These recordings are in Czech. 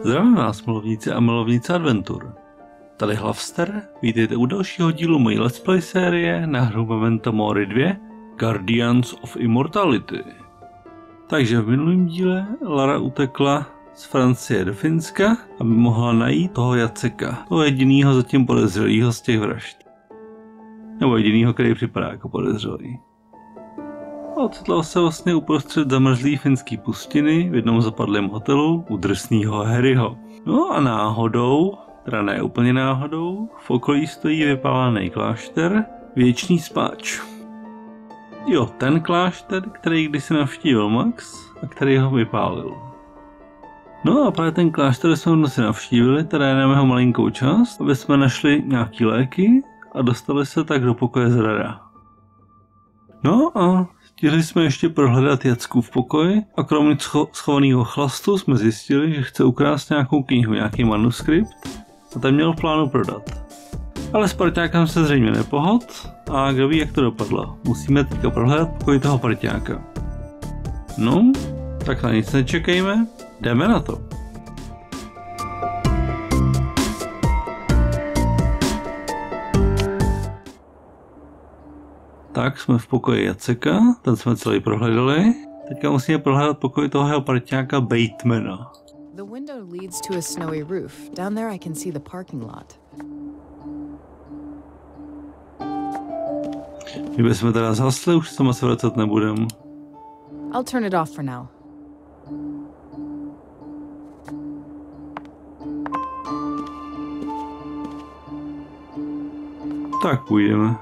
Zdravím vás, milovníci a milovnice adventur. Tady Hlavster, vítejte u dalšího dílu mojí let's play série na hru Memento Mori 2 Guardians of Immortality. Takže v minulém díle Lara utekla z Francie do Finska, aby mohla najít toho Jaceka, toho jedinýho zatím podezřelého z těch vražd. Nebo jedinýho, který připadá jako podezřelý. Ocitla se vlastně uprostřed zamrzlý finský pustiny v jednom zapadlém hotelu u drsnýho Harryho. No a náhodou, teda ne úplně náhodou, v okolí stojí vypálený klášter VŠNý SPÁČ. Jo, ten klášter, který kdysi navštívil Max a který ho vypálil. No a právě ten klášter jsme si navštívili, teda jenom jeho malinkou část, aby jsme našli nějaký léky a dostali se tak do pokoje zrada. No a chtěli jsme ještě prohledat Jackův pokoj a kromě schovaného chlastu jsme zjistili, že chce ukrást nějakou knihu, nějaký manuskript a ten měl v plánu prodat. Ale s parťákem se zřejmě nepohod a kdo ví, jak to dopadlo. Musíme teďka prohledat pokoj toho parťáka. No, tak na nic nečekejme, jdeme na to. Tak jsme v pokoji Jaceka, ten jsme celý prohledali. Teďka musíme prohledat pokoj toho jeho parťáka Batemana. The window leads to a snowy roof. Down there I can see the parking lot. My bychom teda zhasli, už se moc vracet nebudem. I'll turn it off for now. Tak půjdeme.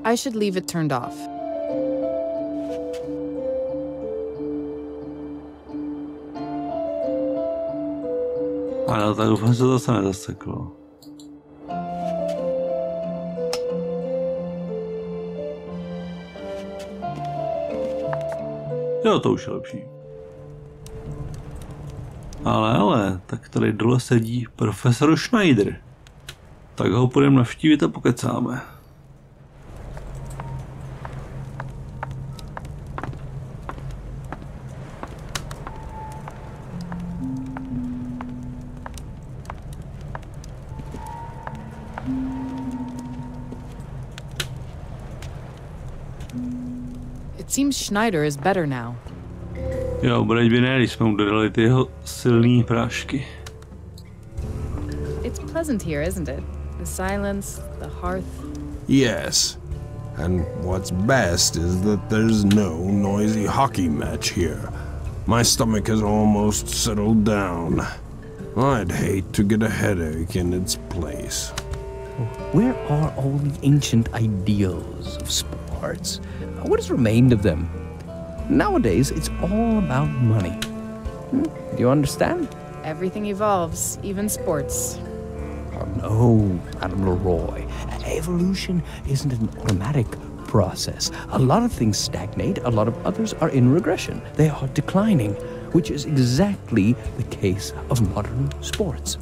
I should leave it turned off. Ale tak doufám, že to zase nezaseklo. Jo, to už je lepší. Ale, tak tady dole sedí profesor Schneider. Tak ho půjdeme navštívit a pokecáme. It seems Schneider is better now. Jo, bude by ne, když jsme mu dodali ty jeho silný prášky. It's pleasant here, isn't it? The silence, the hearth. Yes. And what's best is that there's no noisy hockey match here. My stomach has almost settled down. I'd hate to get a headache in its place. Where are all the ancient ideals of sports? What has remained of them? Nowadays, it's all about money. Do you understand? Everything evolves, even sports. Oh, no, Admiral Roy. Evolution isn't an automatic process. A lot of things stagnate, a lot of others are in regression. They are declining, which is exactly the case of modern sports.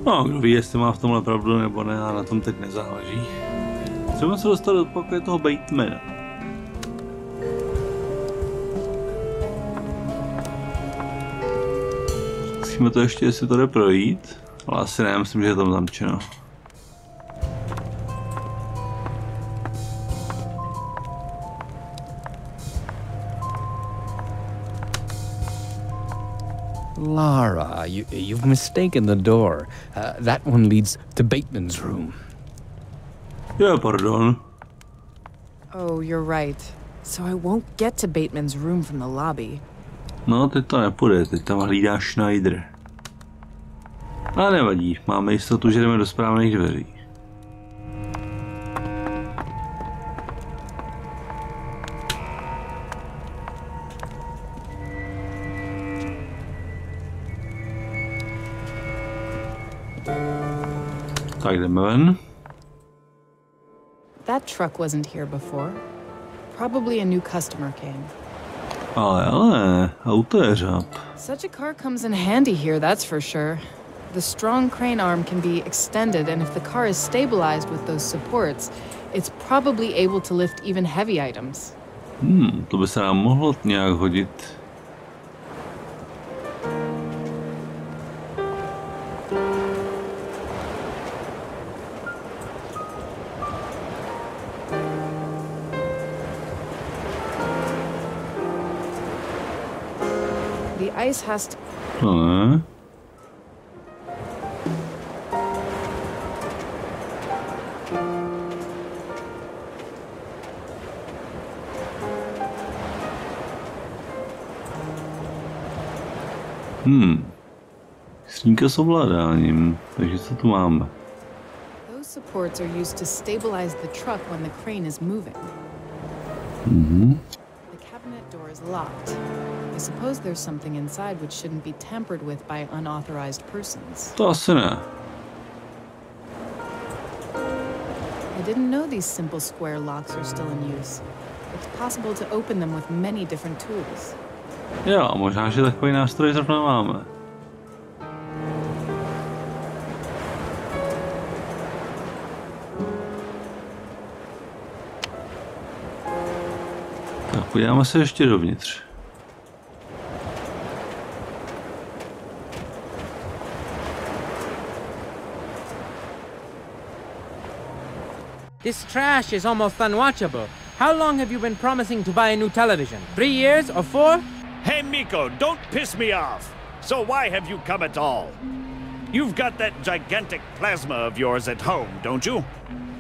No, kdo ví, jestli má v tomhle pravdu nebo ne, a na tom teď nezáleží. Chceme se dostat do pokoje toho Batemana. Zkusíme to ještě, jestli to jde projít, ale asi ne, myslím, že je tam zamčeno. Lara, you've mistaken the door. That one leads to Bateman's room. Jo, pardon. Oh, you're right. So I won't get to Bateman's room from the lobby. No, teď to nepůjde, teď tam hlídá Schneider. Ale nevadí, máme jistotu, že jdeme do správných dveří. Tak jdeme ven. That truck wasn't here before. Probably a new customer came. Ale, AUTOJEŘÁB. Such a car comes in handy here, that's for sure. The strong crane arm can be extended, and if the car is stabilized with those supports, it's probably able to lift even heavy items. To by se nám mohlo nějak hodit. The ice has to... Ne. Skřínka s ovládáním, takže co tu máme? Those supports are used to stabilize the truck when the crane is moving. The cabinet door is locked. I suppose there's something inside which shouldn't be tampered with by unauthorized persons. To asi ne. I didn't know these simple square locks are still in use. It's possible to open them with many different tools. Jo, možná, že takový nástroj zrovna máme. Tak podíváme se ještě dovnitř. This trash is almost unwatchable. How long have you been promising to buy a new television? 3 years or 4? Hey, Miko, don't piss me off! So why have you come at all? You've got that gigantic plasma of yours at home, don't you?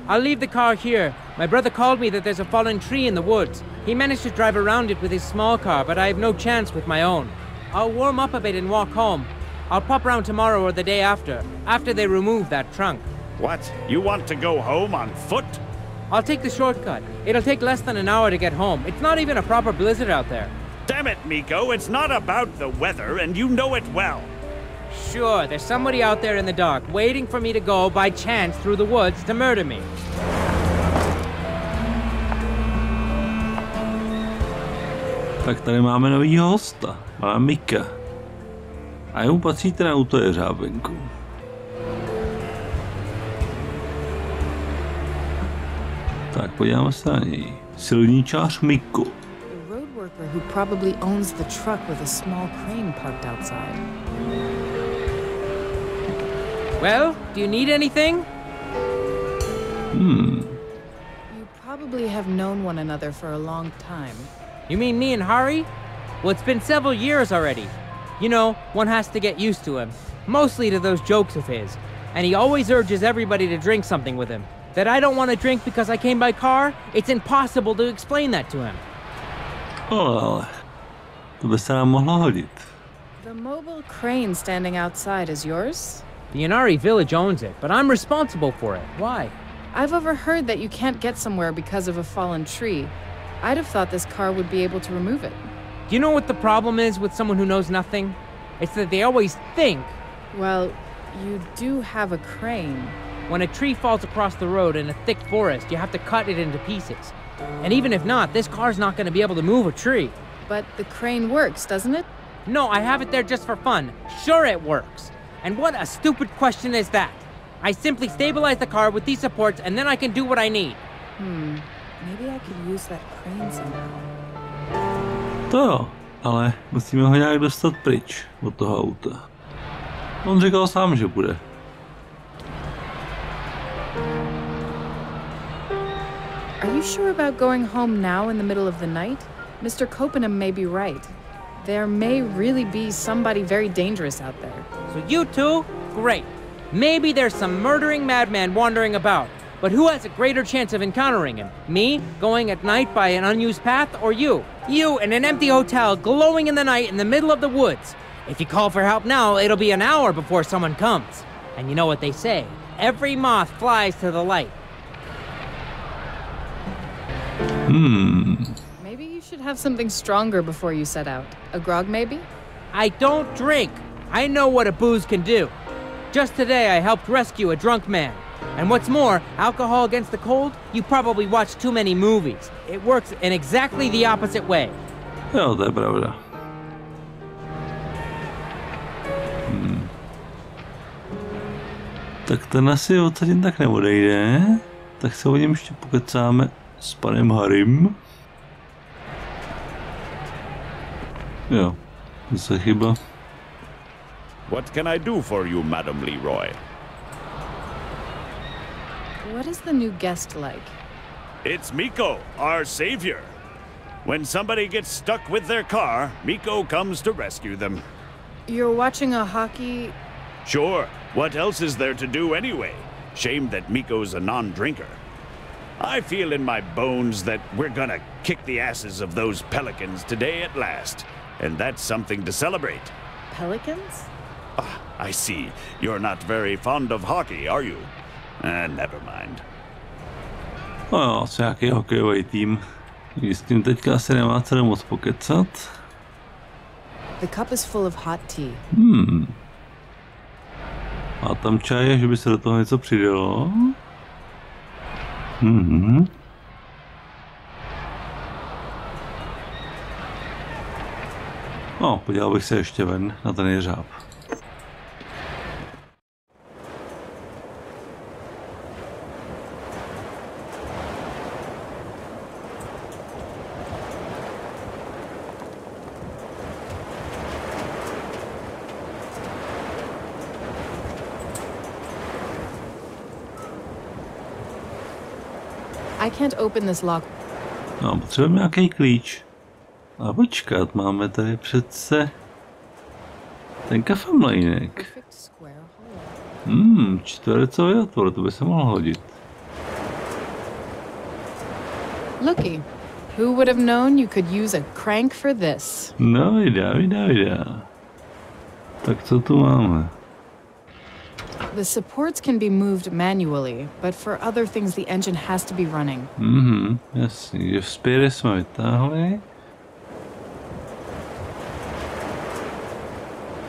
I'll leave the car here. My brother called me that there's a fallen tree in the woods. He managed to drive around it with his small car, but I have no chance with my own. I'll warm up a bit and walk home. I'll pop round tomorrow or the day after they remove that trunk. What? You want to go home on foot? I'll take the shortcut. It'll take less than an hour to get home. It's not even a proper blizzard out there. Damn it, Miko, it's not about the weather, and you know it well. Sure, there's somebody out there in the dark, waiting for me to go by chance through the woods to murder me. Tak tady máme novýho hosta, pana Mika. A jemu patří ten autojeřábenku. Tak podíváme se na něj. Silničář Miko. The road worker who probably owns the truck with a small crane parked outside. Well, do you need anything? You probably have known one another for a long time. You mean me and Hari? Well, it's been several years already. You know, one has to get used to him. Mostly to those jokes of his. And he always urges everybody to drink something with him. That I don't want to drink because I came by car? It's impossible to explain that to him. Ale to by se nám mohlo hodit. The mobile crane standing outside is yours? The Inari village owns it, but I'm responsible for it. Why? I've overheard that you can't get somewhere because of a fallen tree. I'd have thought this car would be able to remove it. Do you know what the problem is with someone who knows nothing? It's that they always think. Well, you do have a crane. When a tree falls across the road in a thick forest, you have to cut it into pieces. And even if not, this car's not going to be able to move a tree. But the crane works, doesn't it? No, I have it there just for fun. Sure it works. And what a stupid question is that? I simply stabilize the car with these supports and then I can do what I need. Maybe I could use that crane somehow. To jo, ale musíme ho nějak dostat pryč od toho auta. On říkal sám, že bude. Are you sure about going home now in the middle of the night? Mr. Copenham may be right. There may really be somebody very dangerous out there. So you two? Great. Maybe there's some murdering madman wandering about. But who has a greater chance of encountering him? Me, going at night by an unused path, or you? You in an empty hotel, glowing in the night in the middle of the woods. If you call for help now, it'll be an hour before someone comes. And you know what they say, every moth flies to the light. Maybe you should have something stronger before you set out. A grog, maybe? I don't drink. I know what a booze can do. Just today, I helped rescue a drunk man. And what's more, alcohol against the cold, you probably watch too many movies. It works in exactly the opposite way. Jo, to je pravda. Tak ten asi odsaď tak neodejde. Tak se o něm ještě pokecáme s panem Harrym. Jo, zase chyba. What can I do for you, Madam Leroy? What is the new guest like? It's Miko, our savior. When somebody gets stuck with their car, Miko comes to rescue them. You're watching a hockey... Sure, what else is there to do anyway? Shame that Miko's a non-drinker. I feel in my bones that we're gonna kick the asses of those Pelicans today at last. And that's something to celebrate. Pelicans? Ah, I see. You're not very fond of hockey, are you? Never mind. No, asi nějaký hokejový tým. S tím teďka asi nemá cenu moc pokecat. The cup is full of hot tea. A tam čaj, že by se do toho něco přidalo. No, podíval bych se ještě ven na ten jeřáb. I can't open this lock. No, potřebujeme nějaký klíč. A počkat, máme tady přece ten kafemlejnek. Perfect square hole. Čtvercový otvor, to by se mohlo hodit. Looky, who would have known you could use a crank for this? No, vidá. Tak co tu máme? The supports can be moved manually, but for other things the engine has to be running. Jasně, že vzpěry jsme vytáhli.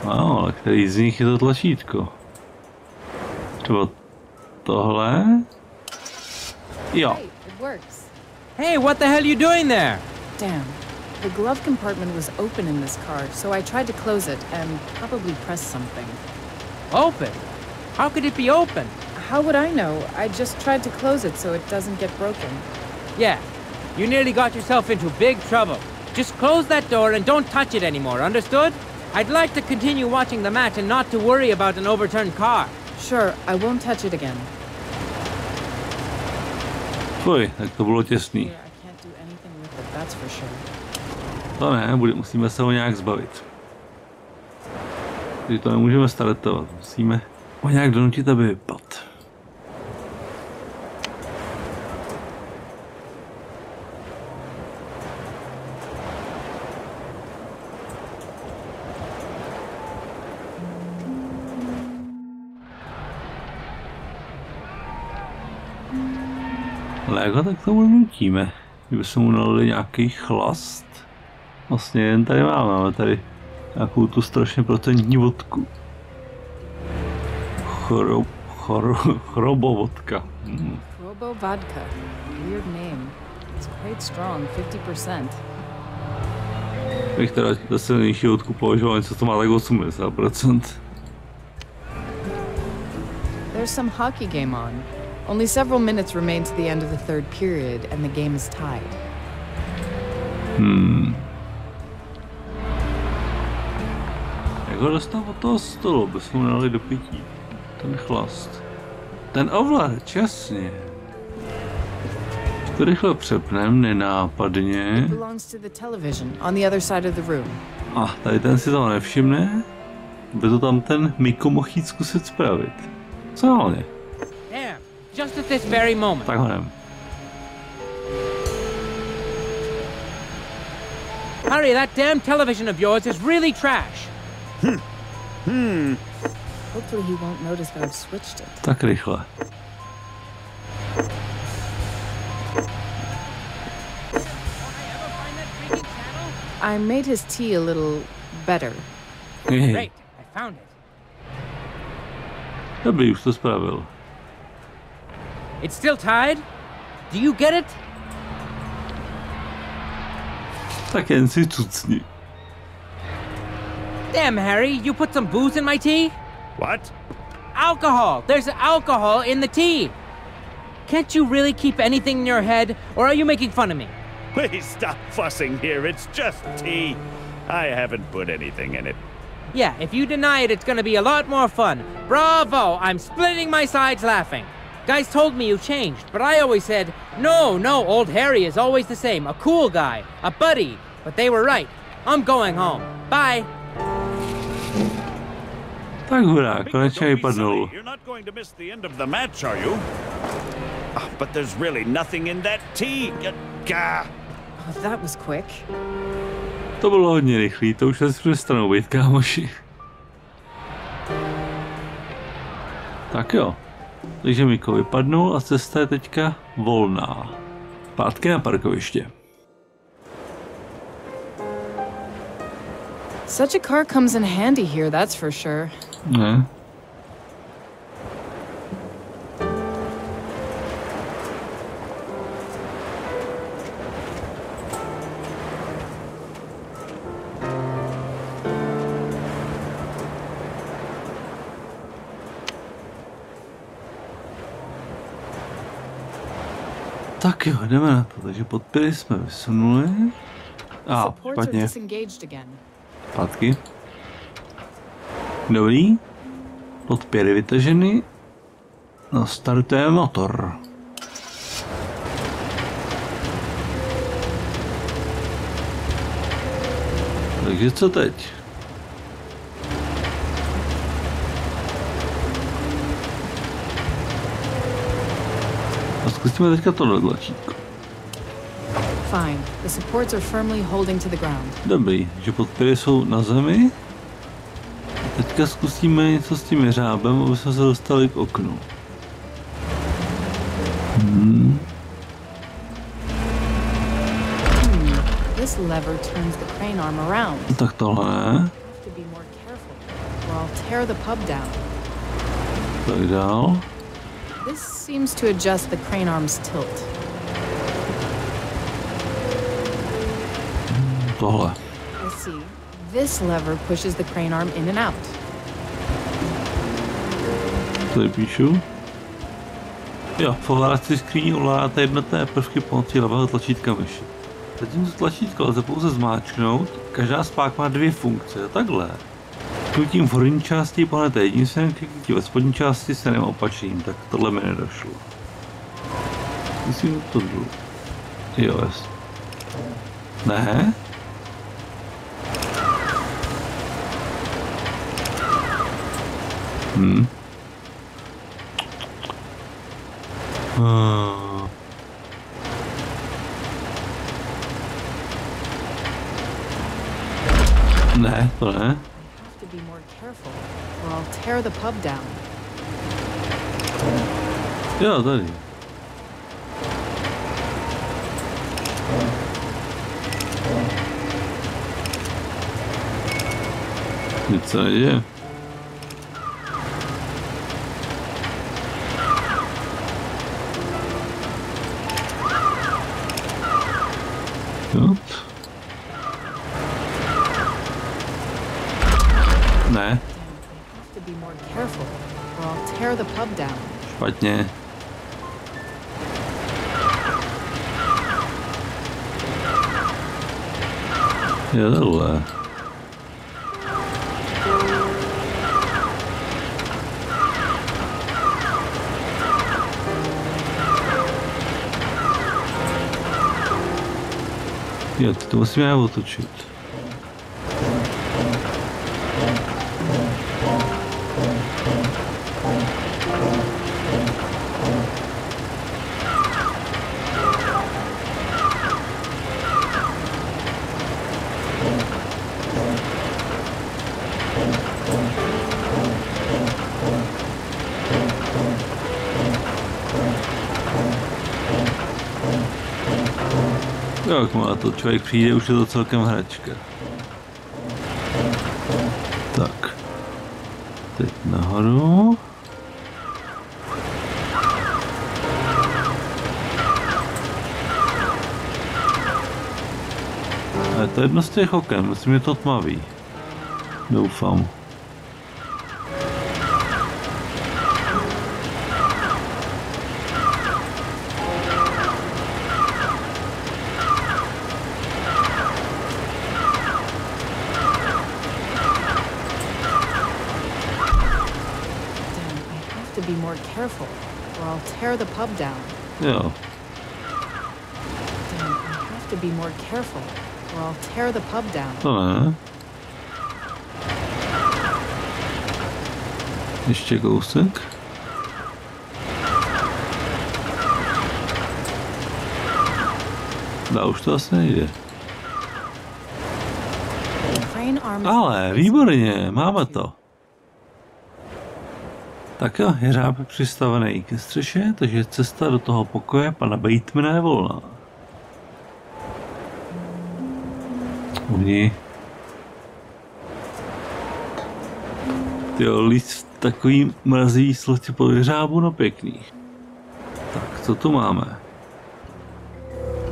Wow, ale který z nich je to tlačítko? Třeba tohle? Jo. Hey, it works. Hey, what the hell are you doing there? Damn. The glove compartment was open in this car, so I tried to close it and probably pressed something. Open? How could it be open? How would I know? I just tried to close it so it doesn't get broken. Yeah, you nearly got yourself into big trouble. Just close that door and don't touch it anymore, understood? I'd like to continue watching the match and not to worry about an overturned car. Sure, I won't touch it again. Fuj, tak to bylo těsný. Here, I can't do anything with it, that's for sure. To ne, musíme se ho nějak zbavit. Takže to nemůžeme startovat, musíme ho nějak donutit, aby vypadl. Ale jak ho tak tomu nutíme? Kdyby se mu nalili nějaký chlast? Vlastně jen tady máme tady nějakou tu strašně procentní vodku. Chrobovodka. Chrobo vodka. Weird name. It's quite strong, 50%. Bych teda za silnější vodku považoval něco, co má tak 80%. There's some hockey game on. Only several minutes remain to the end of the third period, and the game is tied. Jak ho dostal od toho stolu, bychom mu dali do pití. Ten chlast. Ten ovladač, jasně. Když to rychle přepnem, nenápadně. It belongs to the television on the other side of the room. A tady ten si toho nevšimne, by to tam ten Miko mohl jít zkusit spravit. Co hlavně? Damn, just at this very moment. Tak honem. Harry, that damn television of yours is really trash. Hopefully he won't notice that I've switched it. Tak rychle. I made his tea a little better. Great, I found it. Dobrý, už to spravil. It's still tied? Do you get it? Tak jen si cucni. Damn, Harry, you put some booze in my tea? What? Alcohol! There's alcohol in the tea! Can't you really keep anything in your head, or are you making fun of me? Please stop fussing here. It's just tea. I haven't put anything in it. Yeah, if you deny it, it's gonna be a lot more fun. Bravo! I'm splitting my sides laughing. Guys told me you changed, but I always said, no, old Harry is always the same. A cool guy, a buddy. But they were right. I'm going home. Bye. Tak hurá, konečně vypadnul. You're not going to miss the end of the match, are you? But there's really nothing in that tea. Gah. Oh, that was quick. To bylo hodně rychlý, to už asi přestanou být, kámoši. Tak jo. Takže Miko vypadnul a cesta je teďka volná. Zpátky na parkoviště. Such a car comes in handy here, that's for sure. Ne. Tak jo, jdeme na to. Takže podpěry jsme vysunuli. Špatně. Zpátky. Dobrý. Podpěry vytaženy. Nastartujeme motor. Takže co teď? A zkusíme teďka tohle tlačítko. Fine. The supports are firmly holding to the ground. Dobrý, že podpěry jsou na zemi. A teďka zkusíme něco s tím jeřábem, aby jsme se dostali k oknu. This lever turns the crane arm around. Tak tohle ne. Have to be more careful, or I'll tear the pub down. Tak dál. This seems to adjust the crane arm's tilt. Tohle. I see. This lever pushes the crane arm in and out. Tady píšu. Jo, v ovládací skříni ovládáte jednotné prvky pomocí levého tlačítka myši. Zatímco tlačítko lze pouze zmáčknout, každá spák má dvě funkce, takhle. Knutím v horní části pohnete jedním směrem, kliknutí ve spodní části směrem opačným, tak tohle mi nedošlo. Myslím, že to bylo. Jo, jest. Ne? Ne, to ne. Jo, tady. Nic se neděje. Jo. Ne. Špatně. Jo, tohle. Jo, to musíme otočit. Jak má to člověk přijde, už je to celkem hračka. Tak. Teď nahoru. A je to jedno z těch oken, myslím, že to tmavý. Doufám. be more careful, or I'll tear the pub down. Jo. Damn, I have to be more careful, or I'll tear the pub down. To ne. Ještě kousek. No, už to asi nejde. Ale, výborně, máme to. Tak jo, jeřáb je přistavený ke střeše, takže cesta do toho pokoje pana Batemana je volná. Oni. Tyjo, líst v takový mrazivý slotě po jeřábu, no pěkný. Tak, co tu máme?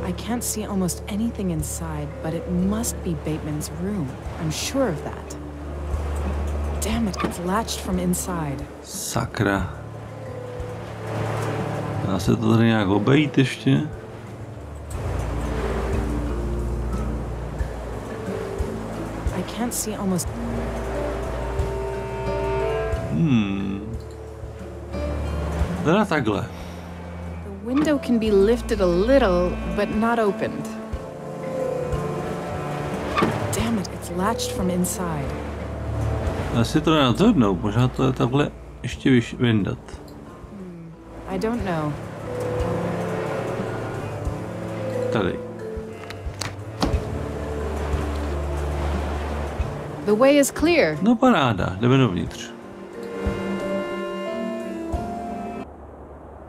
I can't see almost anything inside, but it must be Bateman's room. I'm sure of that. Damn it, it's latched from inside. Sakra. Dá se to tady nějak obejít ještě? I can't see almost... Teda takhle. The window can be lifted a little, but not opened. Damn it, it's latched from inside. Asi to nenadzornou, možná to je takhle ještě vyndat. I don't know. Tady. The way is clear. No paráda, jdeme dovnitř.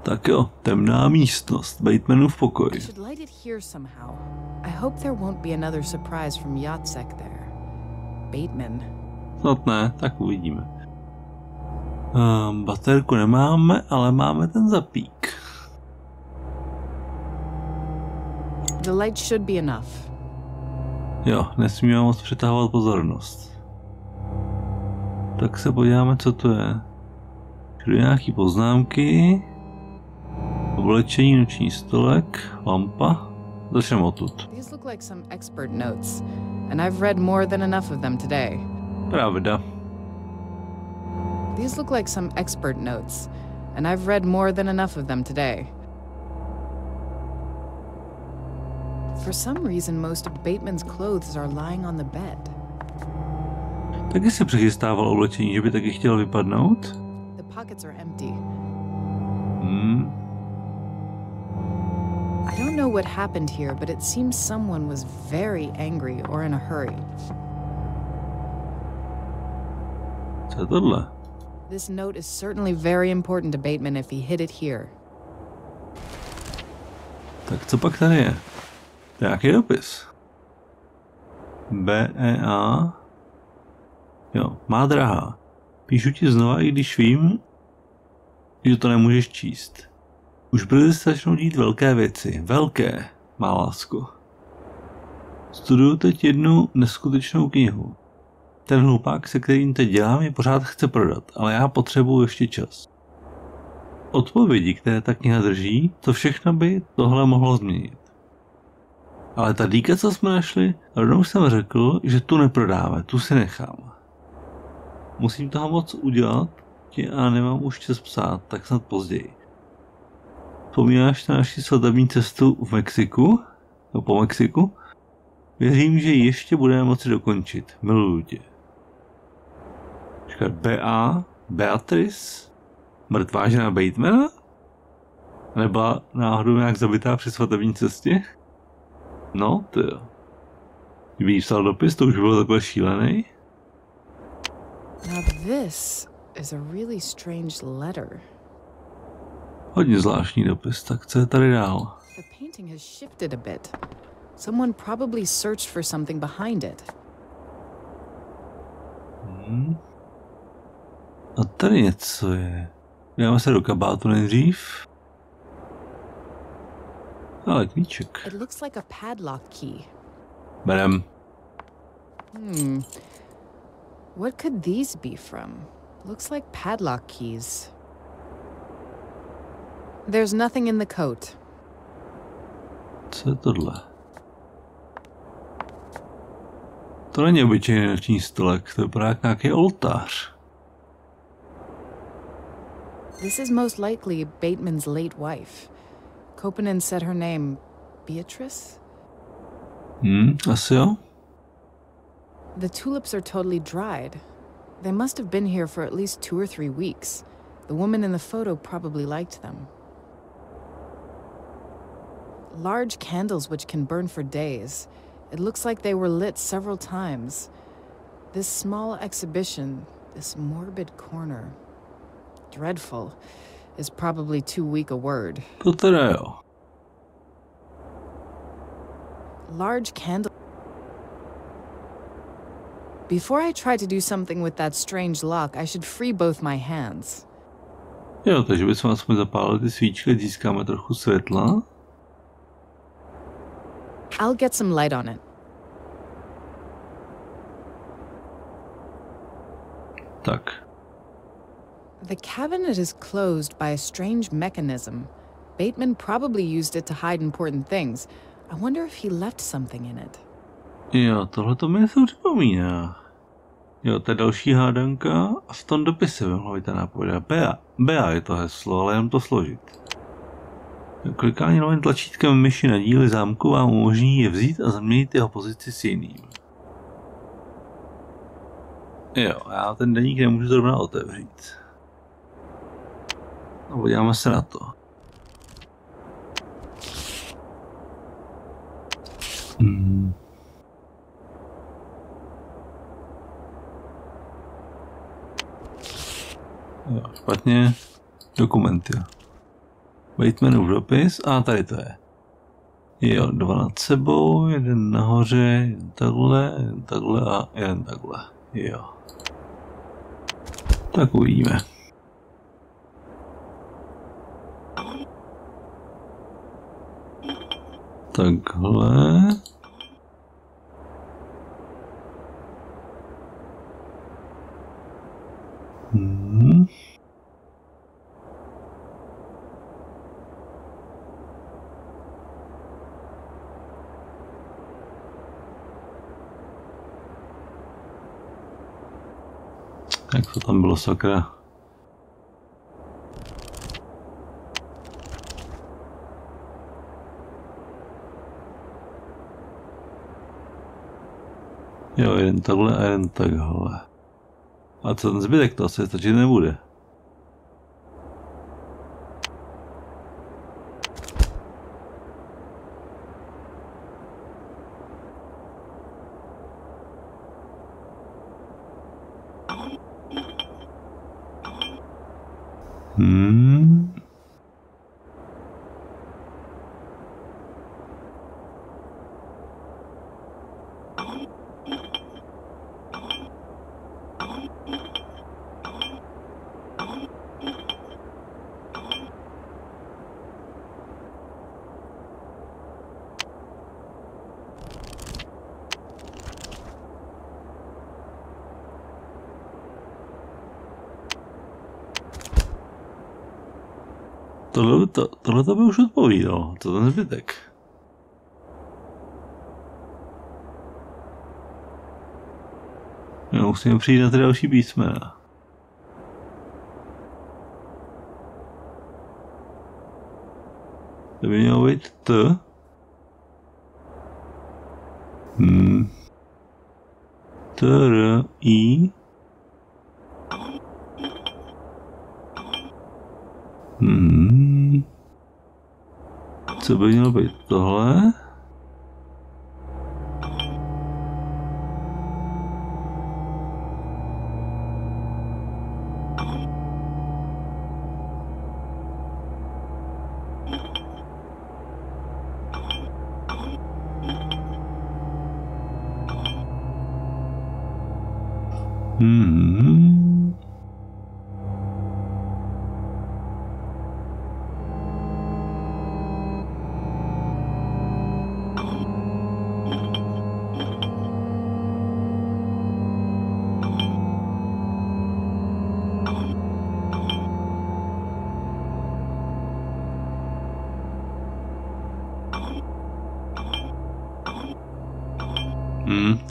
Tak jo, temná místnost, Batemanův pokoj. I should light it here somehow. I hope there won't be another surprise from Jacek there. Bateman. Snad ne, tak uvidíme. Baterku nemáme, ale máme ten zapík. The light should be enough. Jo, nesmíme moc přitahovat pozornost. Tak se podíváme, co to je. Všude nějaký poznámky. Oblečení, noční stolek, lampa. Začneme odtud. These look like some expert notes, and I've read more than enough of them today. Pravda. These look like some expert notes, and I've read more than enough of them today. For some reason, most of Bateman's clothes are lying on the bed. Taky si přichystával oblečení, že by taky chtěl vypadnout? The pockets are empty. I don't know what happened here, but it seems someone was very angry or in a hurry. Co je tohle? This note is certainly very important to Bateman if he hid it here. Tak co pak tady je? To je nějaký dopis. BEA. Jo, má drahá. Píšu ti znova, i když vím, že to nemůžeš číst. Už brzy se začnou dít velké věci. Velké, má lásko. Studuju teď jednu neskutečnou knihu. Ten hlupák, se kterým teď dělám, je pořád chce prodat, ale já potřebuju ještě čas. Odpovědi, které ta kniha drží, to všechno by tohle mohlo změnit. Ale ta dýka, co jsme našli, rovnou jsem řekl, že tu neprodáme, tu si nechám. Musím toho moc udělat a nemám už čas psát, tak snad později. Vzpomínáš na naši svatební cestu v Mexiku? No, po Mexiku? Věřím, že ji ještě budeme moci dokončit. Miluju tě. Říkat B.A. Beatrice? Mrtvá žena Batemana? Nebyla náhodou nějak zabitá při svatební cestě? No, to jo. Kdyby jí psal dopis, to už bylo takhle šílený. Now this is a really strange letter. Hodně zvláštní dopis, tak co je tady dál? The painting has shifted a bit. Someone probably searched for something behind it. A tady něco je. Dáme se do kabátu nejdřív. Ale klíček. It looks like a padlock key. Berem. What could these be from? Looks like padlock keys. There's nothing in the coat. Co je tohle? To není obyčejný noční stolek, to vypadá jak nějaký oltář. This is most likely Bateman's late wife. Koponen said her name, Beatrice? Asi jo. The tulips are totally dried. They must have been here for at least 2 or 3 weeks. The woman in the photo probably liked them. Large candles which can burn for days. It looks like they were lit several times. This small exhibition, this morbid corner, dreadful, is probably too weak a word. To teda jo. Large candle. Before I try to do something with that strange lock, I should free both my hands. Jo, takže bychom aspoň zapálili ty svíčky, získáme trochu světla. I'll get some light on it. Tak. The cabinet is closed by a strange mechanism. Bateman probably used it to hide important things. I wonder if he left something in it. Jo, tohle to mi něco připomíná. Jo, to je další hádanka a v tom dopise by mohla být ta nápověda. BA je to heslo, ale jenom to složit. Klikání novým tlačítkem myši na díly zámku vám umožní je vzít a změnit jeho pozici s jiným. Jo, já ten deník nemůžu zrovna otevřít. No, podíváme se na to. Jo, špatně. Dokumenty. Batemanův dopis. A tady to je. Jo, 2 nad sebou, 1 nahoře, 1 takhle a 1 takhle. Jo. Tak uvidíme. Takhle. Jak to tam bylo, sakra? Jo, 1 takhle a 1 takhle. A co ten zbytek, to asi stačit nebude. Tohle by už odpovídalo, co ten zbytek. No, musíme přijít na ty další písmena. To by mělo být T. T, R, I. Co by mělo být tohle?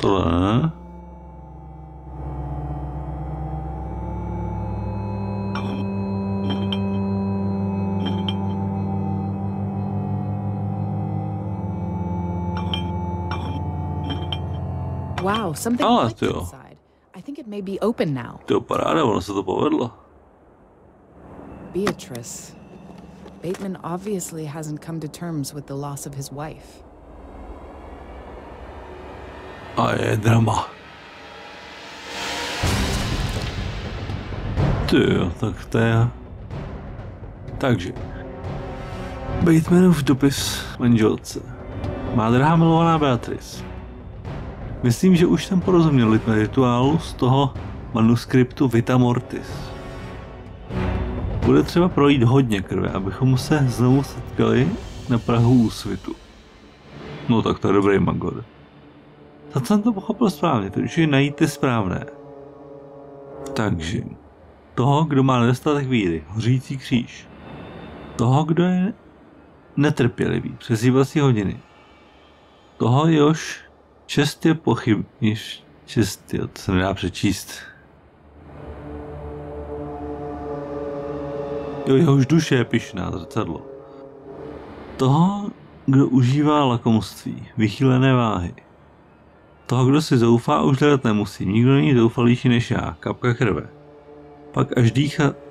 Tohle. Wow, something clicked inside. I think it may be open now. To paráda, ono se to povedlo. Beatrice. Bateman obviously hasn't come to terms with the loss of his wife. A je drama. Tyjo, tak to je... Takže. Batemanův dopis manželce. Má drahá milovaná Beatrice. Myslím, že už jsem porozuměl rituálu z toho manuskriptu Vita Mortis. Bude třeba projít hodně krve, abychom se znovu setkali na prahu úsvitu. No tak to je dobrý magor. Tak jsem to pochopil správně, takže najít ty správné. Takže toho, kdo má nedostatek víry, hořící kříž. Toho, kdo je netrpělivý, přezývací hodiny. Toho, jehož čest je pochybný, čest, to se nedá přečíst. Jo, jehož duše je pyšná, zrcadlo. Toho, kdo užívá lakomství, vychýlené váhy. Toho, kdo si zoufá, už hledat nemusí, nikdo není zoufalější než já, kapka krve. Pak až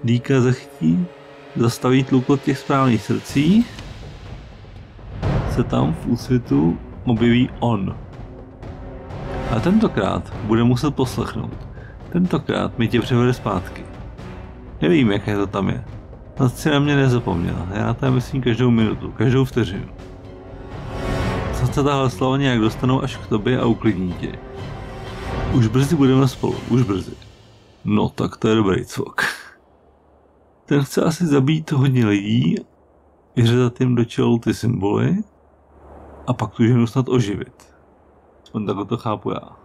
dýka zachytí, zastaví tlukot těch správných srdcí, se tam v úsvitu objeví on. A tentokrát bude muset poslechnout. Tentokrát mi tě převede zpátky. Nevím, jaké to tam je. Snad si na mě nezapomněl. Já na to myslím každou minutu, každou vteřinu. Snad se tahle slova nějak dostanou až k tobě a uklidní tě. Už brzy budeme spolu, už brzy. No tak to je dobrý cvok. Ten chce asi zabít hodně lidí, vyřezat jim do čelu ty symboly a pak tu ženu snad oživit. On takhle to chápu já.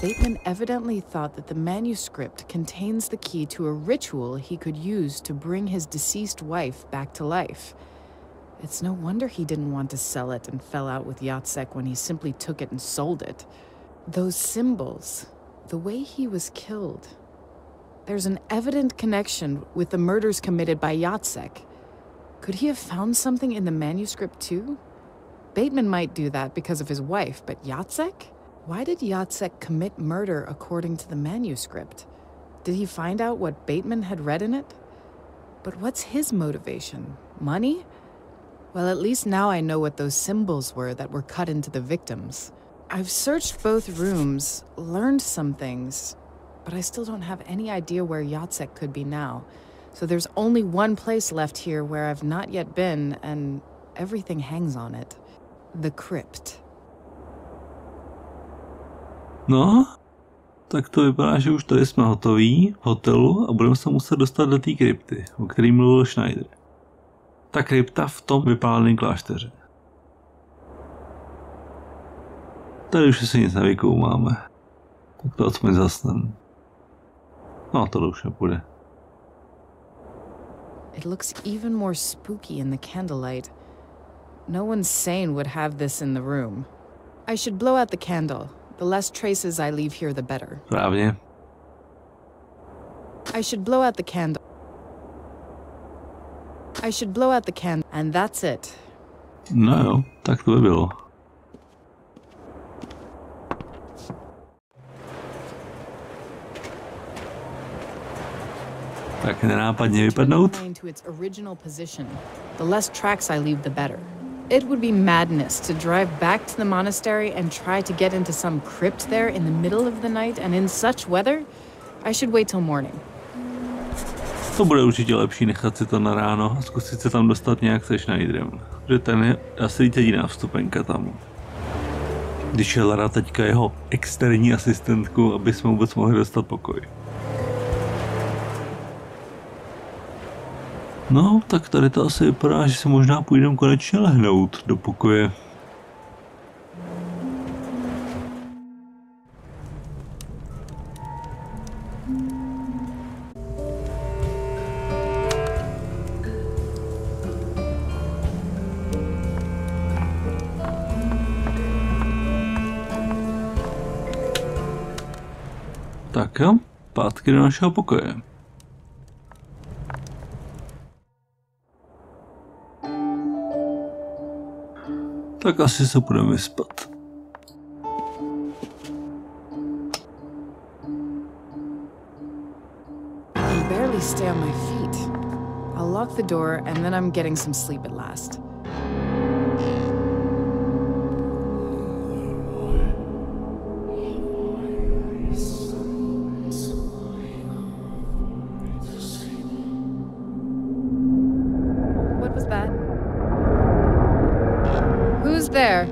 Bateman evidently thought that the manuscript contains the key to a ritual he could use to bring his deceased wife back to life. It's no wonder he didn't want to sell it and fell out with Jacek when he simply took it and sold it. Those symbols, the way he was killed. There's an evident connection with the murders committed by Jacek. Could he have found something in the manuscript too? Bateman might do that because of his wife, but Jacek? Why did Jacek commit murder according to the manuscript? Did he find out what Bateman had read in it? But what's his motivation? Money? Well, at least now I know what those symbols were that were cut into the victims. I've searched both rooms, learned some things, but I still don't have any idea where Jacek could be now. So there's only one place left here where I've not yet been, and everything hangs on it. The crypt. No, tak to vypadá, že už tady jsme hotoví v hotelu a budeme se muset dostat do té krypty, o který mluvil Schneider. Ta krypta v tom vypáleném klášteře. Tady už se nic nevykoumáme. Tak to aspoň zasnem. No, to už nepůjde. It looks even more spooky in the candlelight. No one sane would have this in the room. I should blow out the candle. The less traces I leave here, the better. Právě. I should blow out the candle. I should blow out the candle, and that's it. No jo, tak to by bylo. Tak nenápadně vypadnout. To its original position. The less tracks I leave, the better. It would be madness to drive back to the monastery and try to get into some crypt there in the middle of the night and in such weather. I should wait till morning. To bude určitě lepší nechat si to na ráno a zkusit se tam dostat nějak se Schneiderem. Protože ten je asi jediná vstupenka tam. Když je Lara teďka jeho externí asistentku, aby jsme vůbec mohli dostat pokoj. No, tak tady to asi vypadá, že se možná půjdeme konečně lehnout do pokoje. Tak jo, zpátky do našeho pokoje. Tak asi se budeme vyspat. stay on my feet. I'll lock the door, and then I'm getting some sleep at last. What was that? Who's there?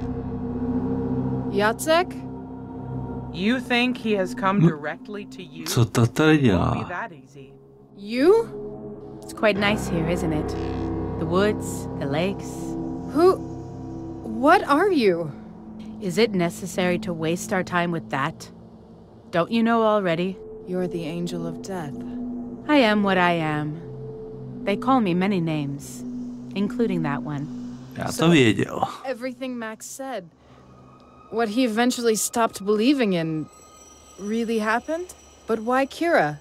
Jacek? You think he has come directly to you? Co ta tady Won't be dělá? that easy. You? It's quite nice here, isn't it? The woods, the lakes. Who? What are you? Is it necessary to waste our time with that? Don't you know already? You're the angel of death. I am what I am. They call me many names, including that one. Já to věděl. Everything Max said, what he eventually stopped believing in, really happened? But why KEIRA?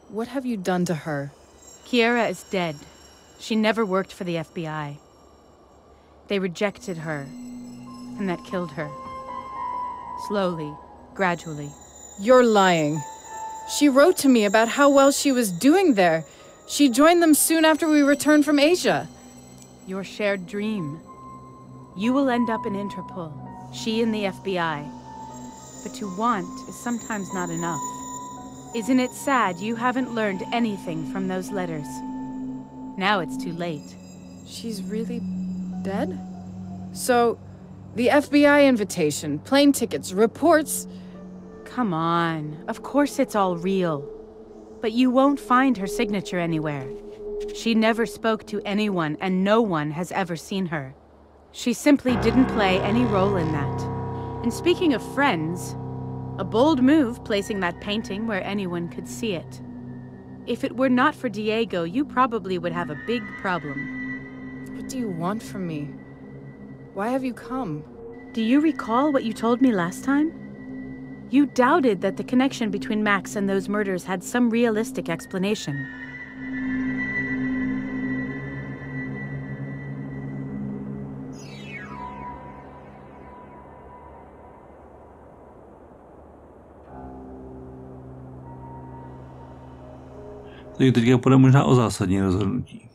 What have you done to her? KEIRA is dead. She never worked for the FBI. They rejected her, and that killed her. Slowly, gradually. You're lying. She wrote to me about how well she was doing there. She joined them soon after we returned from Asia. Your shared dream. You will end up in Interpol, she in the FBI. But to want is sometimes not enough. Isn't it sad you haven't learned anything from those letters? Now it's too late. She's really dead? So, the FBI invitation, plane tickets, reports... Come on, of course it's all real. But you won't find her signature anywhere. She never spoke to anyone, and no one has ever seen her. She simply didn't play any role in that. And speaking of friends, a bold move placing that painting where anyone could see it. If it were not for Diego, you probably would have a big problem. What do you want from me? Why have you come? Do you recall what you told me last time? You doubted that the connection between Max and those murders had some realistic explanation. Takže teďka půjde možná o zásadní rozhodnutí.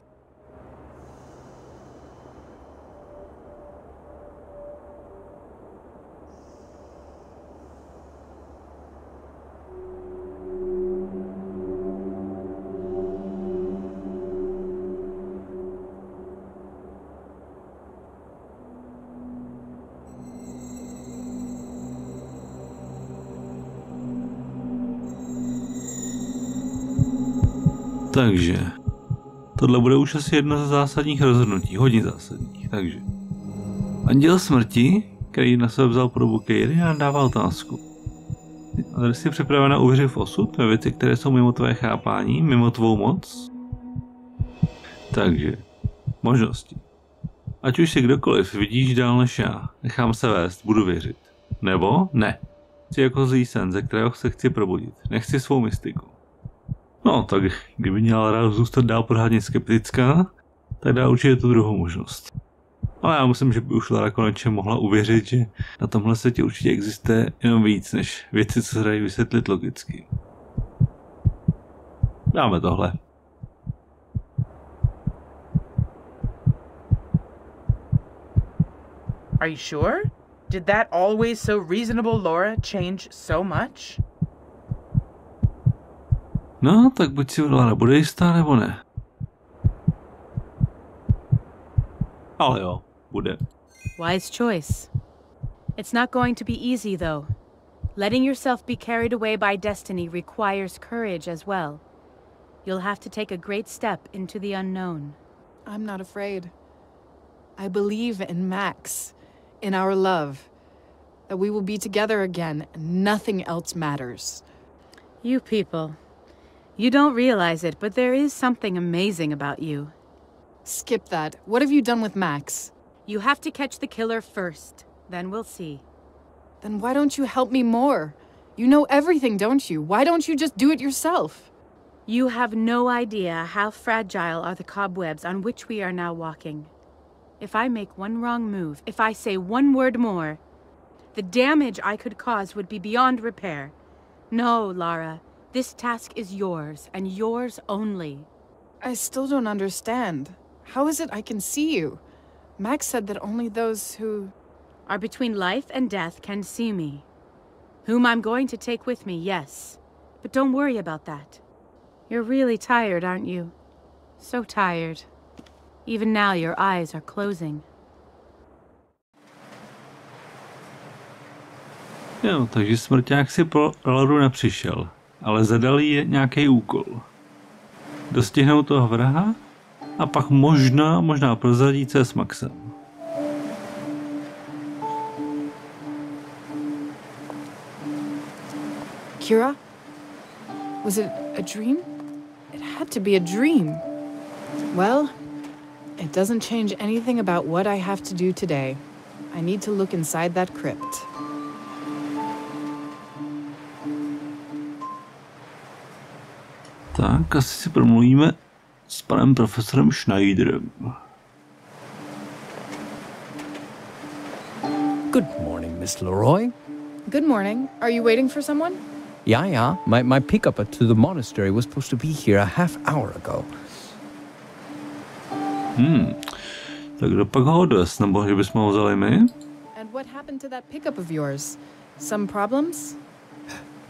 Takže, tohle bude už asi jedno ze zásadních rozhodnutí, hodně zásadních, takže. Anděl smrti, který na sebe vzal podobu KEIRY, nám dává otázku. A tady jsi připravena uvěřit v osud ve věci, které jsou mimo tvé chápání, mimo tvou moc? Takže, možnosti. Ať už si kdokoliv vidíš dál než já, nechám se vést, budu věřit. Nebo ne. Jsi jako zlý sen, ze kterého se chci probudit, nechci svou mystiku. No, tak kdyby měla Lara zůstat dál pořádně skeptická, tak dá určitě tu druhou možnost. Ale já myslím, že by už Lara konečně mohla uvěřit, že na tomhle světě určitě existuje jenom víc než věci, co se dají vysvětlit logicky. Dáme tohle. Are you sure? Did that always so reasonable Laura change so much? No, tak buď si Lara bude jistá, nebo ne. Ale jo, bude. Wise choice. It's not going to be easy, though. Letting yourself be carried away by destiny requires courage as well. You'll have to take a great step into the unknown. I'm not afraid. I believe in Max, in our love, that we will be together again, and nothing else matters. You people. You don't realize it, but there is something amazing about you. Skip that. What have you done with Max? You have to catch the killer first. Then we'll see. Then why don't you help me more? You know everything, don't you? Why don't you just do it yourself? You have no idea how fragile are the cobwebs on which we are now walking. If I make one wrong move, if I say one word more, the damage I could cause would be beyond repair. No, Lara. This task is yours, and yours only. I still don't understand. How is it I can see you? Max said that only those who are between life and death can see me. Whom I'm going to take with me, yes. But don't worry about that. You're really tired, aren't you? So tired. Even now your eyes are closing. Jo, takže smrťák si pro Laru nepřišel, ale zadal jí nějaký úkol. Dostihnout toho vraha a pak možná prozradí, co je s Maxem. Kira? Was it a dream? It had to be a dream. Well, it doesn't change anything about what I have to do today. I need to look inside that crypt. Tak, asi si promluvíme s panem profesorem Schneiderem. Good morning, Miss Leroy. Good morning. Are you waiting for someone? Yeah. My pickup to the monastery was supposed to be here a half hour ago. Tak kdo pak ho odvez, nebo že bychom ho vzali my? And what happened to that pickup of yours? Some problems?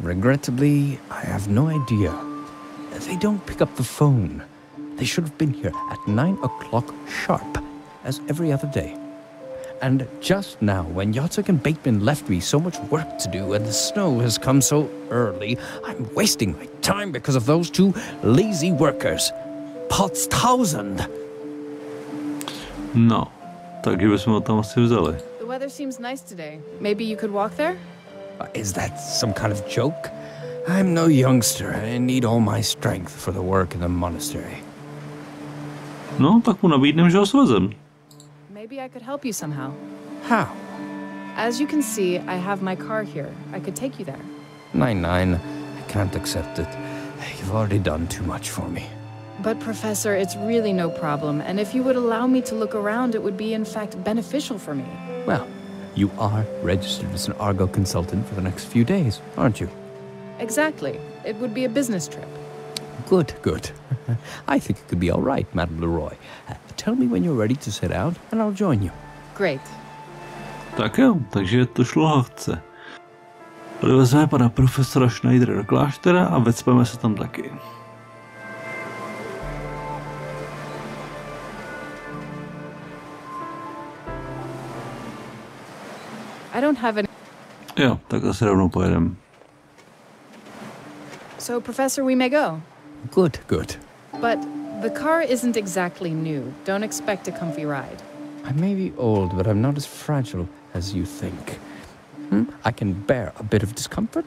Regrettably, I have no idea. They don't pick up the phone. They should have been here at 9 o'clock sharp, as every other day. And just now, when Yatsuk and Bateman left me so much work to do and the snow has come so early, I'm wasting my time because of those two lazy workers. Potztausend! No, takže bychom ho tam asi vzali. The weather seems nice today. Maybe you could walk there? Is that some kind of joke? I'm no youngster. I need all my strength for the work in the monastery. No, tak mu nabídnem, že ho svezem. Maybe I could help you somehow. How? As you can see, I have my car here. I could take you there. Nine. I can't accept it. You've already done too much for me. But Professor, it's really no problem. And if you would allow me to look around, it would be in fact beneficial for me. Well, you are registered as an Argo consultant for the next few days, aren't you? Exactly. It would be a business trip. Good. I think it could be all right, Madame Leroy. Tell me when you're ready to set out, and I'll join you. Great. Tak jo, takže to šlo hladce. Odvezeme pana profesora Schneidera do kláštera a vecpeme se tam taky. I don't have any... Jo, tak asi rovnou pojedem. So, Professor, we may go. Good. But the car isn't exactly new. Don't expect a comfy ride. I may be old, but I'm not as fragile as you think. I can bear a bit of discomfort.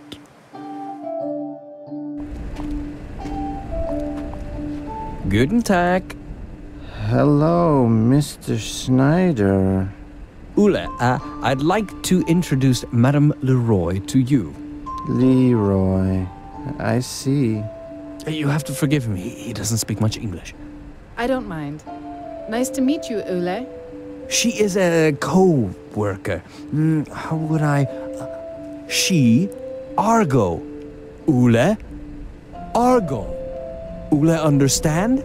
Guten Tag. Hello, Mr. Schneider. Ule, I'd like to introduce Madame Leroy to you. Leroy. I see. You have to forgive him. He doesn't speak much English. I don't mind. Nice to meet you, Ule. She is a co-worker. How would I... She... Argo. Ule? Argo. Ule understand?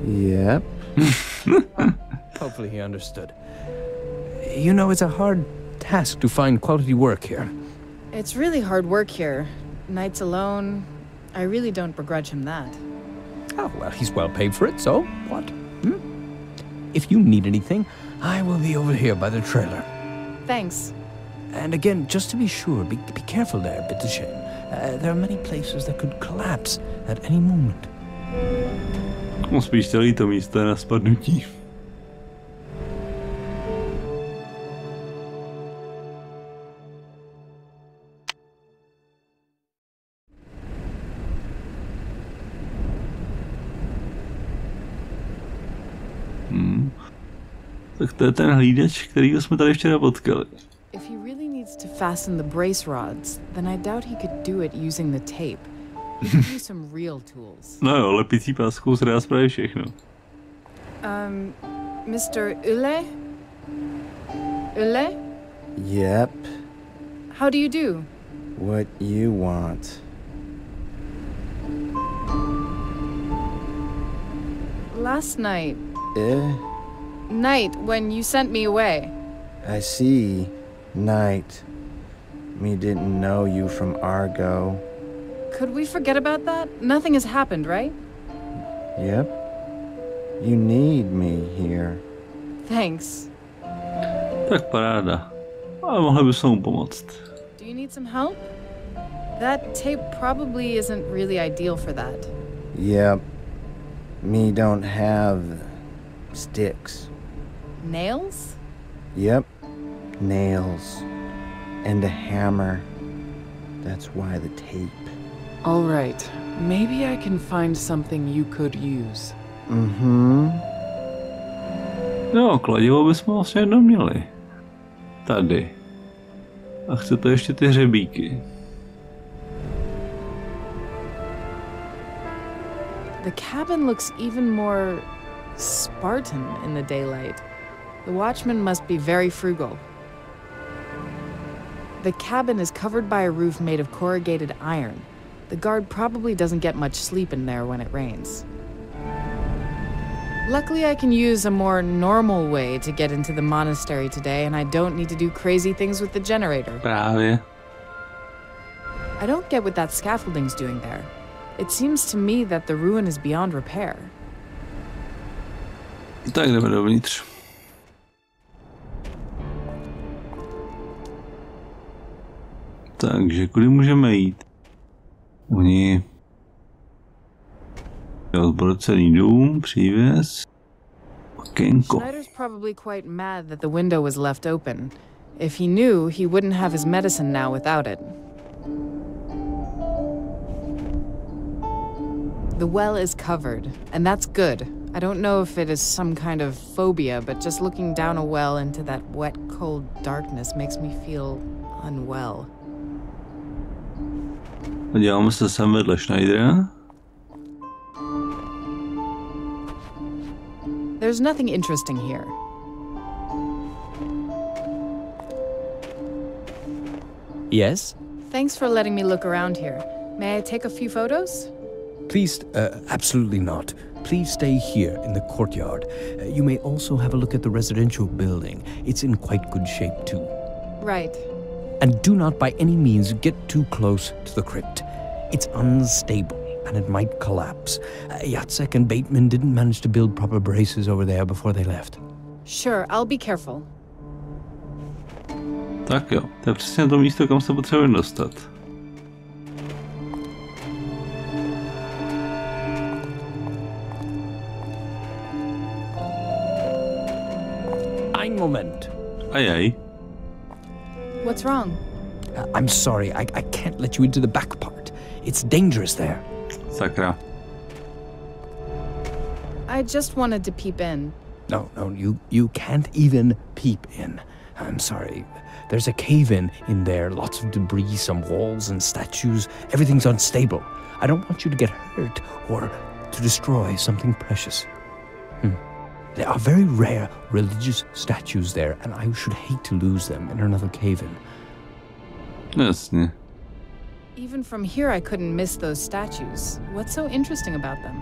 Yep. Hopefully he understood. You know, it's a hard task to find quality work here. It's really hard work here. Nights alone. I really don't begrudge him that. Oh, well, he's well paid for it, so what? If you need anything, I will be over here by the trailer. Thanks. And again, just to be sure, be careful there, bitteschön. There are many places that could collapse at any moment. Spíš celý to místo je na spadnutí. Tak to je ten hlídač, kterýho jsme tady včera potkali. If he really needs to fasten the brace rods, then I doubt he could do it using the tape. He could use some real tools. No jo, lepicí páskou se dá spravit všechno. Mr. Ule? Ule? Yep. How do you do? What you want? Last night. Eh? Night, when you sent me away. I see. Night. Me didn't know you from Argo. Could we forget about that? Nothing has happened, right? Yep. You need me here. Thanks. Tak paráda. Ale mohli bychom mu pomoct. Do you need some help? That tape probably isn't really ideal for that. Yep. Me don't have sticks. Nails? Yep. Nails. And a hammer. That's why the tape. All right. Maybe I can find something you could use. Mm-hmm. Jo, kladivo bychom vlastně jedno měli. Tady. A chcete ještě ty hřebíky. The cabin looks even more Spartan in the daylight. The watchman must be very frugal. The cabin is covered by a roof made of corrugated iron. The guard probably doesn't get much sleep in there when it rains. Luckily, I can use a more normal way to get into the monastery today, and I don't need to do crazy things with the generator. Právě. I don't get what that scaffolding's doing there. It seems to me that the ruin is beyond repair. Tak jdeme dovnitř. Takže kudy můžeme jít? Oni... Zbrocený dům, přívěs, okénko. Schneider's probably quite mad that the window was left open. If he knew, he wouldn't have his medicine now without it. The well is covered, and that's good. I don't know if it is some kind of phobia, but just looking down a well into that wet, cold darkness makes me feel unwell. Podíváme se sem vedle Schneidera. There's nothing interesting here. Yes? Thanks for letting me look around here. May I take a few photos? Please, absolutely not. Please stay here in the courtyard. You may also have a look at the residential building. It's in quite good shape, too. Right. And do not by any means get too close to the crypt. It's unstable, and it might collapse. Jacek and Bateman didn't manage to build proper braces over there before they left. Sure, I'll be careful. Tak jo, to je přesně to místo, kam se potřebujeme dostat. Ein Moment. Ajaj. What's wrong? I'm sorry, I can't let you into the back part. It's dangerous there. Sakra. I just wanted to peep in. No, you can't even peep in. I'm sorry. There's a cave-in in there, lots of debris, some walls and statues. Everything's unstable. I don't want you to get hurt or to destroy something precious. There are very rare religious statues there, and I should hate to lose them in another cave-in. Jasně. Even from here, I couldn't miss those statues. What's so interesting about them?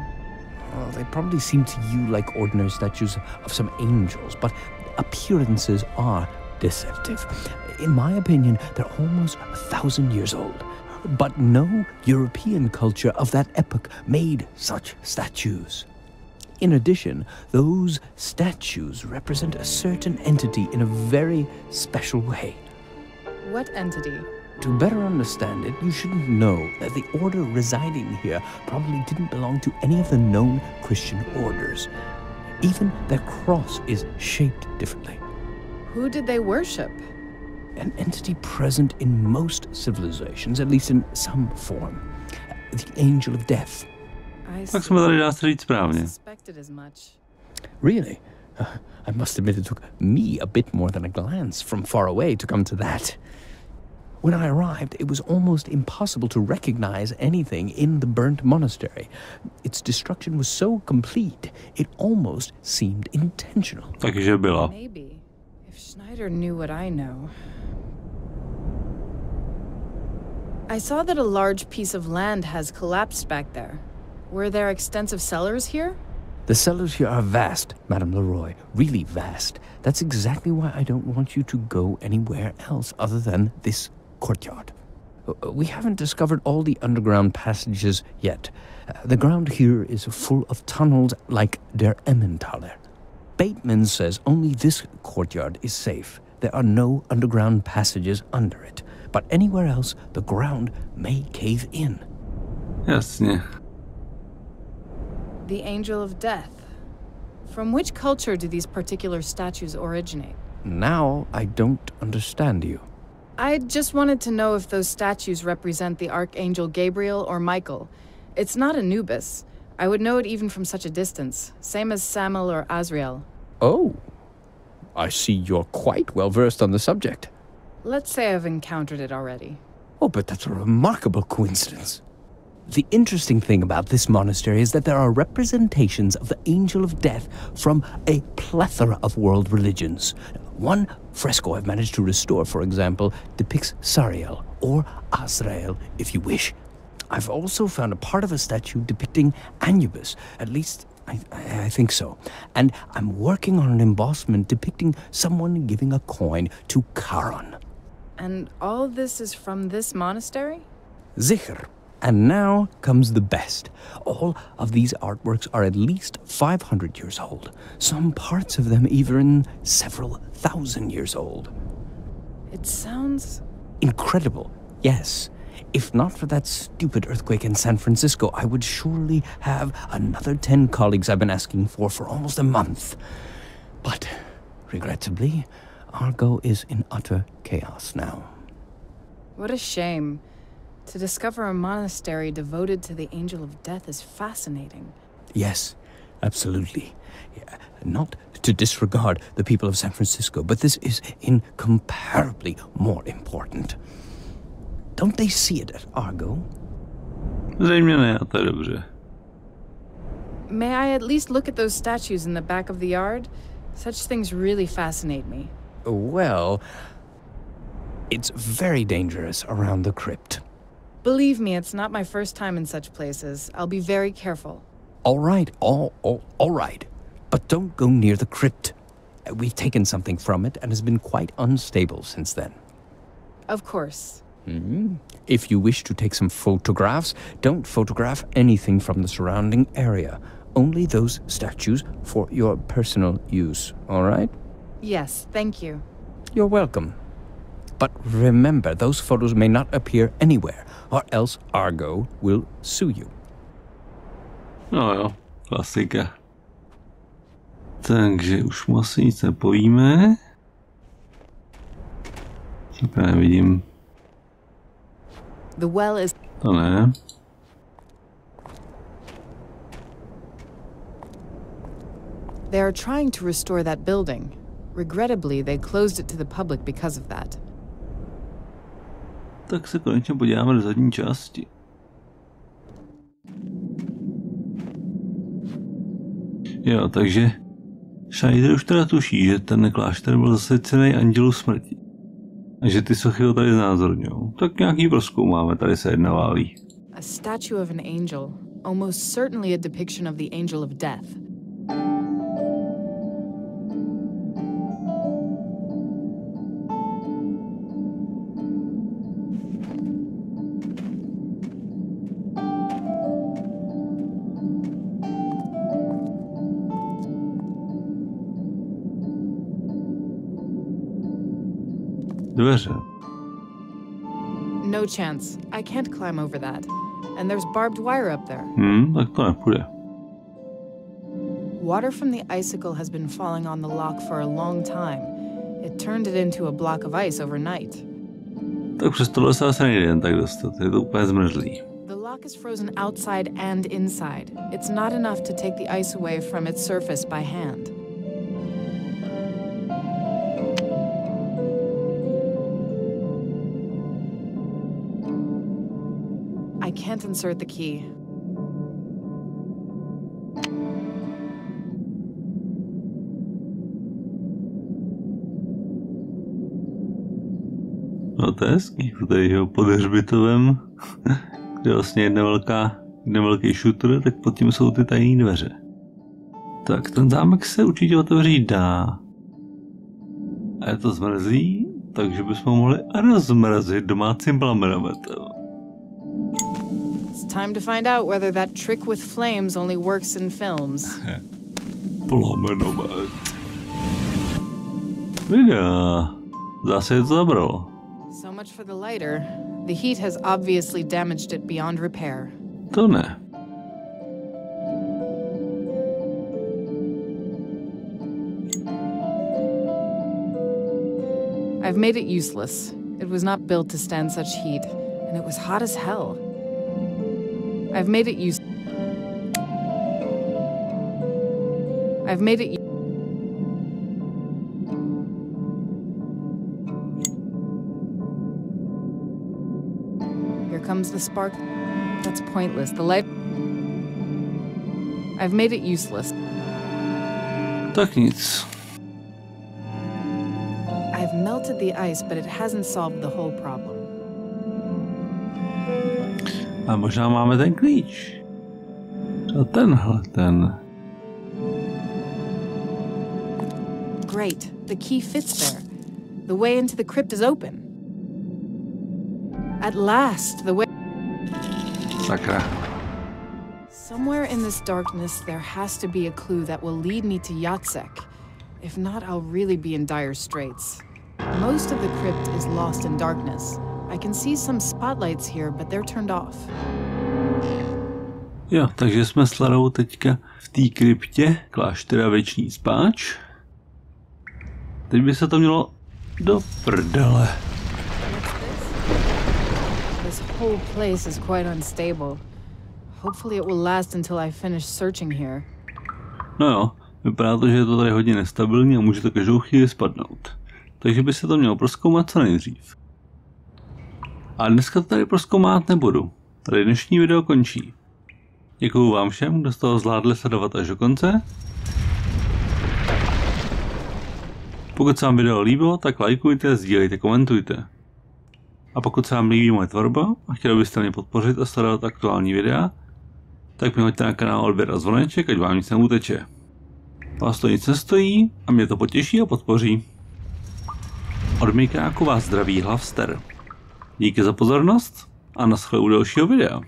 Well, they probably seem to you like ordinary statues of some angels, but appearances are deceptive. In my opinion, they're almost 1,000 years old. But no European culture of that epoch made such statues. In addition, those statues represent a certain entity in a very special way. What entity? To better understand it, you shouldn't know that the order residing here probably didn't belong to any of the known Christian orders. Even their cross is shaped differently. Who did they worship? An entity present in most civilizations, at least in some form. The angel of death. Tak jsme tady, dá se říct správně. Really? I must admit it took me a bit more than a glance from far away to come to that. When I arrived, it was almost impossible to recognize anything in the burnt monastery. Its destruction was so complete, it almost seemed intentional. Takže byla. Maybe. If Schneider knew what I know. I saw that a large piece of land has collapsed back there. Were there extensive cellars here? The cellars here are vast, Madame Leroy, really vast. That's exactly why I don't want you to go anywhere else other than this courtyard. We haven't discovered all the underground passages yet. The ground here is full of tunnels like der Emmentaler. Bateman says only this courtyard is safe. There are no underground passages under it. But anywhere else, the ground may cave in. Jasně. The Angel of Death. From which culture do these particular statues originate? Now I don't understand you. I just wanted to know if those statues represent the Archangel Gabriel or Michael. It's not Anubis. I would know it even from such a distance, same as Samael or Azrael. Oh, I see you're quite well versed on the subject. Let's say I've encountered it already. Oh, but that's a remarkable coincidence. The interesting thing about this monastery is that there are representations of the Angel of Death from a plethora of world religions. One fresco I've managed to restore, for example, depicts Sariel, or Azrael, if you wish. I've also found a part of a statue depicting Anubis, at least I think so. And I'm working on an embossment depicting someone giving a coin to Charon. And all this is from this monastery? Sicher. And now comes the best. All of these artworks are at least 500 years old. Some parts of them even several thousand years old. It sounds... incredible, yes. If not for that stupid earthquake in San Francisco, I would surely have another 10 colleagues I've been asking for almost a month. But, regrettably, Argo is in utter chaos now. What a shame. To discover a monastery devoted to the Angel of Death is fascinating. Yes, absolutely. Yeah, not to disregard the people of San Francisco, but this is incomparably more important. Don't they see it at Argo? Zřejmě ne, a to je dobře. May I at least look at those statues in the back of the yard? Such things really fascinate me. Well, it's very dangerous around the crypt. Believe me, it's not my first time in such places. I'll be very careful. All right, all right. But don't go near the crypt. We've taken something from it and has been quite unstable since then. Of course. If you wish to take some photographs, don't photograph anything from the surrounding area. Only those statues for your personal use, all right? Yes, thank you. You're welcome. But remember, those photos may not appear anywhere, or else Argo will sue you. No jo, klasika. Takže už mu asi nic nepovíme. Já nevidím. The well is... To ne. They are trying to restore that building. Regrettably, they closed it to the public because of that. Tak se konečně podíváme do zadní části. Jo, takže Schneider už teda tuší, že ten klášter byl zasvěcený andělu smrti. A že ty sochy ho tady znázorňujou. Tak nějaký prozkoumáme, tady se jedna válí. A statue of an angel, almost certainly a depiction of the angel of death. Dveře. No chance. I can't climb over that. And there's barbed wire up there. Tak to nepůjde. Water from the icicle has been falling on the lock for a long time. It turned it into a block of ice overnight. Tak přes tohle se asi nejde jen tak dostat. Je to úplně zmrzlý. The lock is frozen outside and inside. It's not enough to take the ice away from its surface by hand. I can't insert the key. No to je hezký, tady jeho pod hřbitovem, kde je vlastně jeden velký šutr, tak pod tím jsou ty tajné dveře. Tak, ten zámek se určitě otevřít dá. A je to zmrzí, takže bychom mohli rozmrazit domácím plamenometem. It's time to find out whether that trick with flames only works in films. Plamenomet. Videa. Zase je to zabralo. So much for the lighter. The heat has obviously damaged it beyond repair. To ne. I've made it useless. It was not built to stand such heat, and it was hot as hell. I've made it useless. I've made it. Here comes the spark. That's pointless. The light. I've made it useless. Tak nic. I've melted the ice, but it hasn't solved the whole problem. A možná máme ten klíč. A tenhle ten. Great. The key fits there. The way into the crypt is open. At last, the way... Sakra. Somewhere in this darkness, there has to be a clue that will lead me to Yatsek. If not, I'll really be in dire straits. Most of the crypt is lost in darkness. I can see some spotlights here, but they're turned off. Jo, takže jsme s Larou teďka v té kryptě kláštera VŠNÍ SPÁČ. Teď by se to mělo do prdele. This whole place is quite unstable. Hopefully it will last until I finish searching here. No jo, vypadá to, že je to tady hodně nestabilní a může to každou chvíli spadnout. Takže by se to mělo prozkoumat co nejdřív. A dneska to tady prozkoumat nebudu. Tady dnešní video končí. Děkuju vám všem, kdo z toho zvládli sledovat až do konce. Pokud se vám video líbilo, tak lajkujte, sdílejte, komentujte. A pokud se vám líbí moje tvorba a chtěli byste mě podpořit a sledovat aktuální videa, tak mi hoďte na kanál odběr a zvoneček, ať vám nic neuteče. Vás to nic nestojí a mě to potěší a podpoří. Od mikráku vás zdraví Hlavster. Díky za pozornost a naschle u dalšího videa.